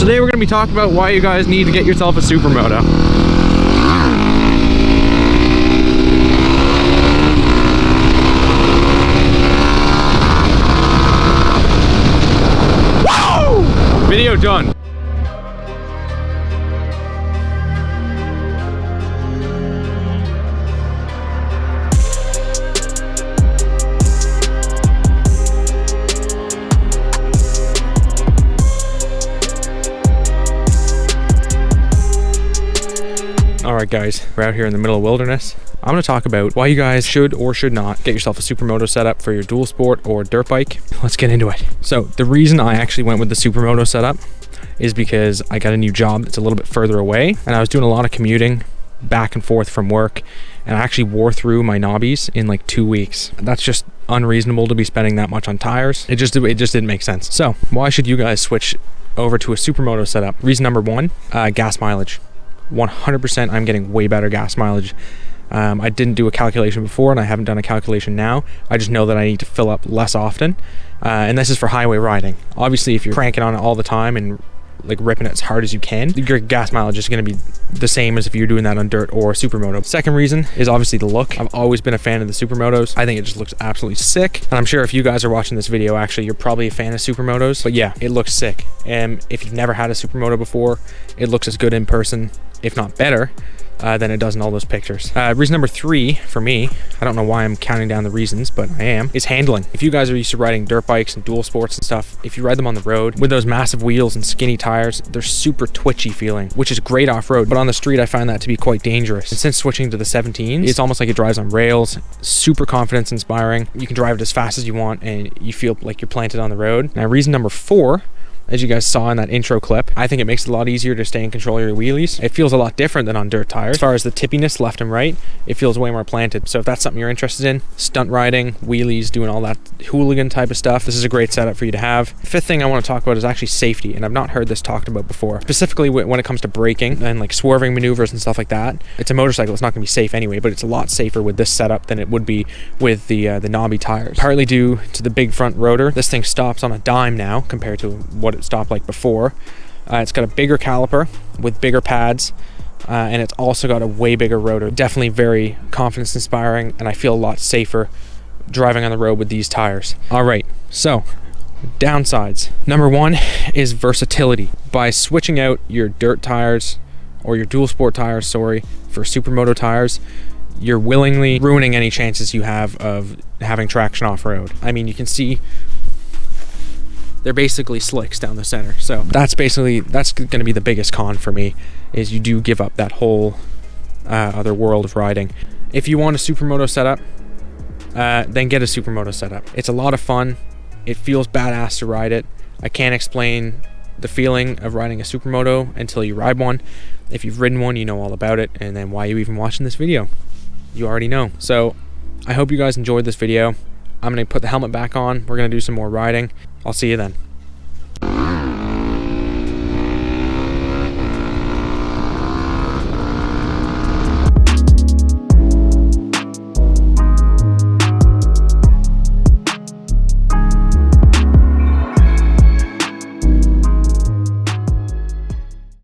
Today we're going to be talking about why you guys need to get yourself a Supermoto. Woo! Video done. Alright guys, we're out here in the middle of wilderness. I'm going to talk about why you guys should or should not get yourself a Supermoto setup for your dual sport or dirt bike. Let's get into it. So the reason I actually went with the Supermoto setup is because I got a new job that's a little bit further away, and I was doing a lot of commuting back and forth from work, and I actually wore through my knobbies in like 2 weeks. That's just unreasonable to be spending that much on tires. It just didn't make sense. So why should you guys switch over to a Supermoto setup? Reason number one, gas mileage. 100% I'm getting way better gas mileage. I didn't do a calculation before, and I haven't done a calculation now. I just know that I need to fill up less often, and this is for highway riding. Obviously, if you're cranking on it all the time and like ripping it as hard as you can, your gas mileage is going to be the same as if you're doing that on dirt or Supermoto. Second reason is obviously the look. I've always been a fan of the Supermotos. I think it just looks absolutely sick, and I'm sure if you guys are watching this video, actually you're probably a fan of Supermotos. But yeah, it looks sick, and if you've never had a Supermoto before, it looks as good in person, if not better, than it does in all those pictures. Reason number three for me, I don't know why I'm counting down the reasons, but I am, is handling. If you guys are used to riding dirt bikes and dual sports and stuff, if you ride them on the road with those massive wheels and skinny tires, they're super twitchy feeling, which is great off-road, but on the street I find that to be quite dangerous. And since switching to the 17s, it's almost like it drives on rails, super confidence inspiring. You can drive it as fast as you want and you feel like you're planted on the road. Now reason number four, as you guys saw in that intro clip, I think it makes it a lot easier to stay in control of your wheelies. It feels a lot different than on dirt tires. As far as the tippiness left and right, it feels way more planted. So if that's something you're interested in, stunt riding, wheelies, doing all that hooligan type of stuff, this is a great setup for you to have. Fifth thing I want to talk about is actually safety, and I've not heard this talked about before. Specifically when it comes to braking and like swerving maneuvers and stuff like that. It's a motorcycle, it's not going to be safe anyway, but it's a lot safer with this setup than it would be with the knobby tires. Partly due to the big front rotor. This thing stops on a dime now compared to what it stopped like before. It's got a bigger caliper with bigger pads, and it's also got a way bigger rotor. Definitely very confidence inspiring, and I feel a lot safer driving on the road with these tires. All right, so downsides. Number one is versatility. By switching out your dirt tires or your dual sport tires, for Supermoto tires, you're willingly ruining any chances you have of having traction off-road. I mean, you can see they're basically slicks down the center. So that's going to be the biggest con for me, is you do give up that whole other world of riding. If you want a Supermoto setup, then get a Supermoto setup. It's a lot of fun. It feels badass to ride it. I can't explain the feeling of riding a Supermoto until you ride one. If you've ridden one, you know all about it, and then why are you even watching this video? You already know. So I hope you guys enjoyed this video. I'm going to put the helmet back on. We're going to do some more riding. I'll see you then.